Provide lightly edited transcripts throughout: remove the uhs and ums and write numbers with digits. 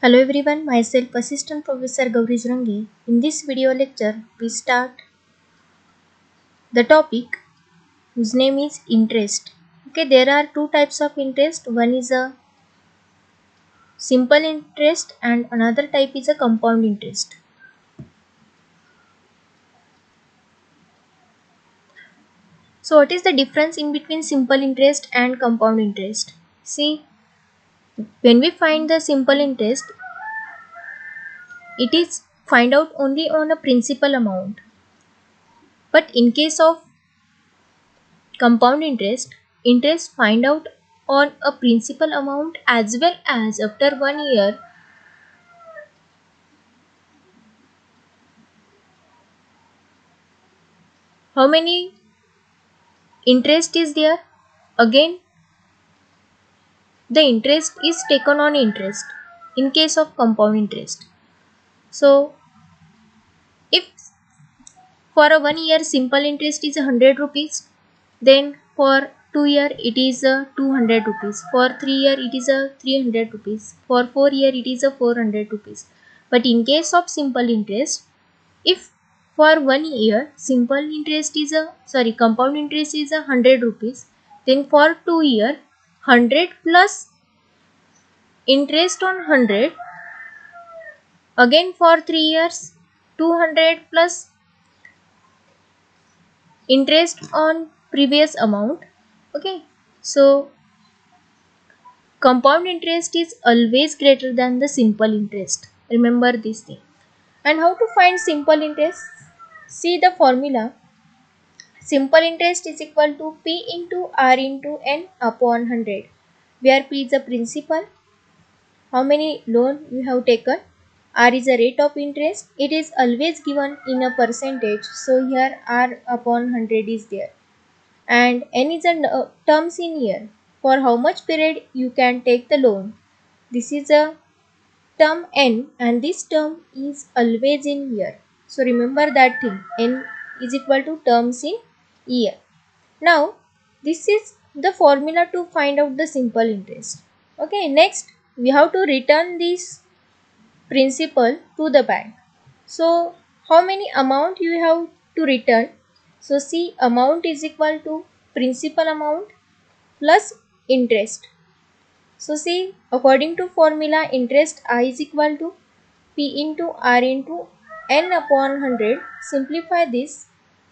Hello everyone, myself Assistant Professor Gauri Rangi. In this video lecture, we start the topic whose name is interest. Okay, there are two types of interest. One is a simple interest and another type is a compound interest. So what is the difference in between simple interest and compound interest? See, when we find the simple interest, it is find out only on a principal amount. But in case of compound interest find out on a principal amount as well as after 1 year how many interest is there. Again, the interest is taken on interest in case of compound interest. So if for a 1 year simple interest is 100 rupees, then for 2 year it is a 200 rupees, for 3 year it is a 300 rupees, for 4 year it is a 400 rupees. But in case of simple interest, if for 1 year simple interest is a compound interest is a 100 rupees, then for 2 year 100 plus interest on 100, again for 3 years 200 plus interest on previous amount. Okay, so compound interest is always greater than the simple interest. Remember this thing. And how to find simple interest? See the formula. Simple interest is equal to P into R into N upon 100, where P is the principal, how many loan you have taken, R is the rate of interest. It is always given in a percentage, so here R upon 100 is there. And N is the terms in year, for how much period you can take the loan. This is a term N and this term is always in year. So remember that thing, N is equal to terms in year. Now, this is the formula to find out the simple interest. Okay, next we have to return this principal to the bank. So, how many amount you have to return? So, see, amount is equal to principal amount plus interest. So, see, according to formula, interest I is equal to P into R into N upon 100. Simplify this.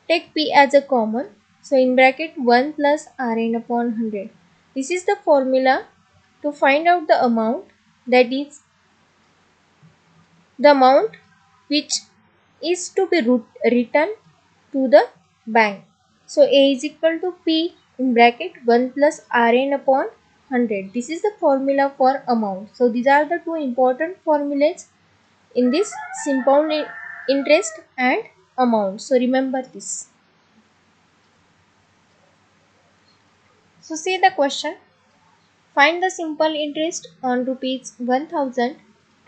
Take P as a common. So in bracket 1 plus Rn upon 100. This is the formula to find out the amount, that is the amount which is to be returned to the bank. So A is equal to P in bracket 1 plus Rn upon 100. This is the formula for amount. So these are the two important formulas in this simple interest and amount. So remember this. So see the question. Find the simple interest on rupees 1000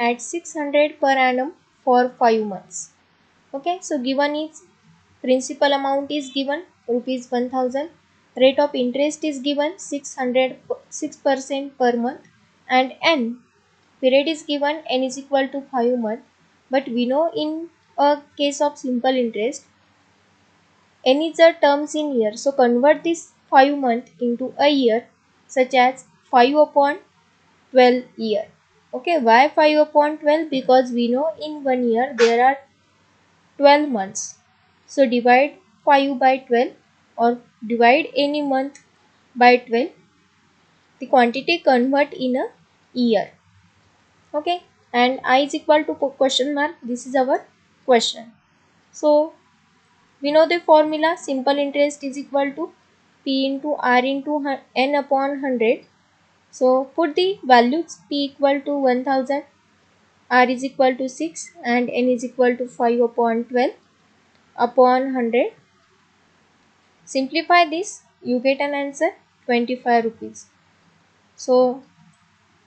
at 600 per annum for 5 months. Okay, so given is principal amount is given rupees 1000, rate of interest is given 6% per month, and n period is given, n is equal to 5 months. But we know in a case of simple interest, n is the terms in year. So convert this 5 month into a year, such as 5 upon 12 year. Okay, why 5 upon 12? Because we know in 1 year there are 12 months. So divide 5 by 12 or divide any month by 12. The quantity convert in a year. Okay, and I is equal to question mark. This is our question. So we know the formula, simple interest is equal to P into R into N upon 100. So put the values, P equal to 1000, R is equal to 6 and N is equal to 5 upon 12 upon 100. Simplify this, you get an answer 25 rupees. So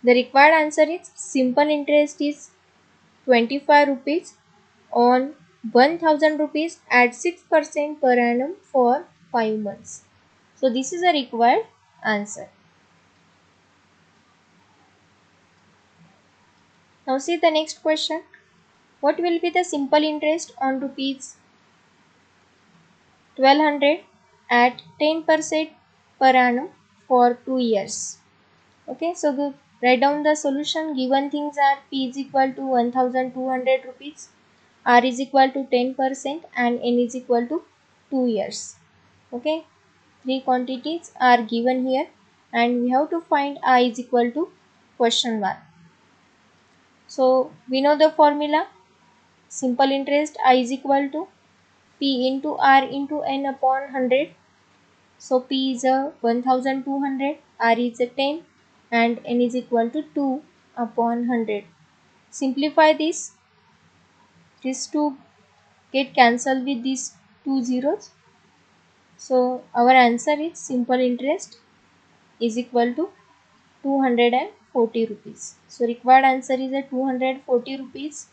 the required answer is simple interest is 25 rupees on 1000 rupees at 6% per annum for 5 months. So this is a required answer. Now see the next question. What will be the simple interest on rupees 1200 at 10% per annum for 2 years? Okay, so write down the solution. Given things are P is equal to 1200 rupees, R is equal to 10% and N is equal to 2 years. Okay, three quantities are given here and we have to find I is equal to question mark. So we know the formula. Simple interest I is equal to P into R into N upon 100. So P is a 1200, R is a 10 and N is equal to 2 upon 100. Simplify this. These two get cancelled with these two zeros. So our answer is simple interest is equal to 240 rupees. So required answer is a 240 rupees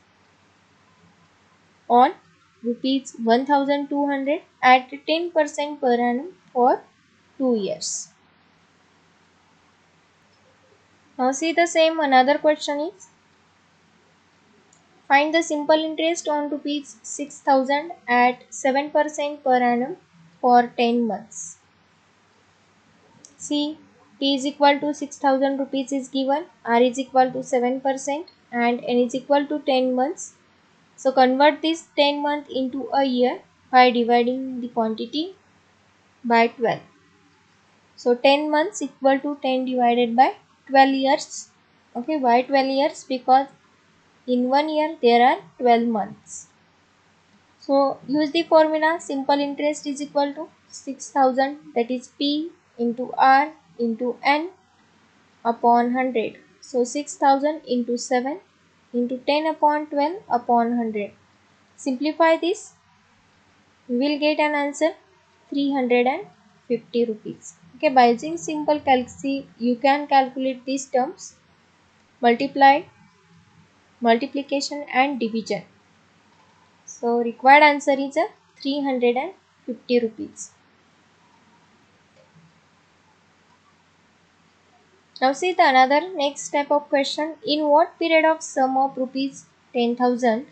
on rupees 1200 at 10% per annum for 2 years. Now see the same another question is find the simple interest on rupees 6000 at 7% per annum for 10 months. See, T is equal to 6000 rupees is given, R is equal to 7% and N is equal to 10 months. So convert this 10 month into a year by dividing the quantity by 12. So 10 months equal to 10 divided by 12 years. Okay, why 12 years? Because in 1 year there are 12 months. So use the formula. Simple interest is equal to 6000, that is P into R into N upon 100. So 6000 into 7 into 10 upon 12 upon 100. Simplify this. We will get an answer 350 rupees. Okay, by using simple calc, you can calculate these terms: multiply, multiplication and division. So required answer is a 350 rupees. Now see the another next type of question. In what period of sum of rupees 10,000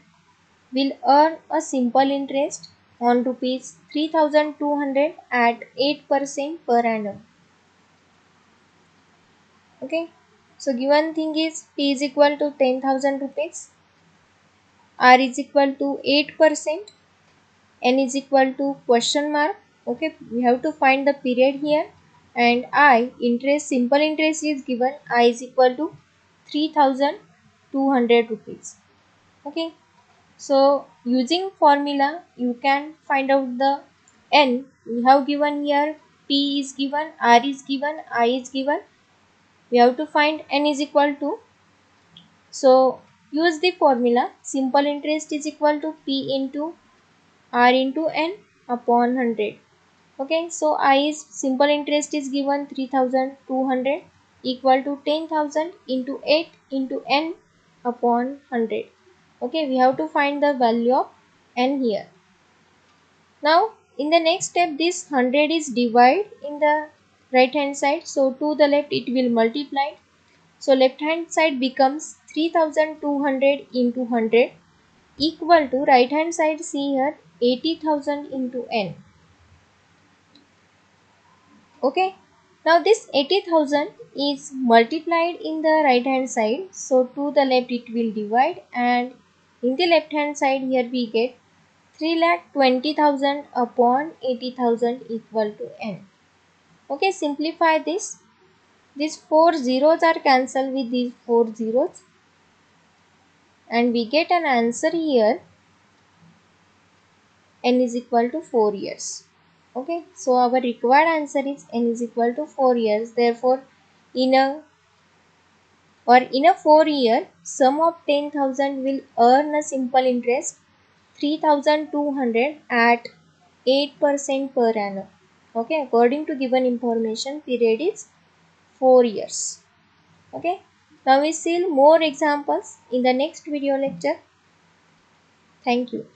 will earn a simple interest on rupees 3,200 at 8% per annum? Okay. So given thing is P is equal to 10,000 rupees, R is equal to 8%, N is equal to question mark. Okay, we have to find the period here and I interest, simple interest is given, I is equal to 3,200 rupees. Okay, so using formula you can find out the N. We have given here P is given, R is given, I is given. We have to find N is equal to. So use the formula. Simple interest is equal to P into R into N upon 100. Okay, so I is simple interest is given 3,200 equal to 10,000 into 8 into N upon 100. Okay, we have to find the value of N here. Now in the next step, this 100 is divided in the right hand side. So to the left it will multiply. So left hand side becomes 3,200 into 100 equal to right hand side, see here, 80,000 into N. Okay, now this 80,000 is multiplied in the right hand side. So to the left it will divide and in the left hand side here we get 3,20,000 upon 80,000 equal to N. Okay, simplify this. These 4 zeros are cancelled with these 4 zeros and we get an answer here. N is equal to 4 years. Okay, so our required answer is N is equal to 4 years. Therefore, in a 4 year sum of 10,000 will earn a simple interest 3,200 at 8% per annum. Okay, according to given information, period is 4 years. Okay, now we see more examples in the next video lecture. Thank you.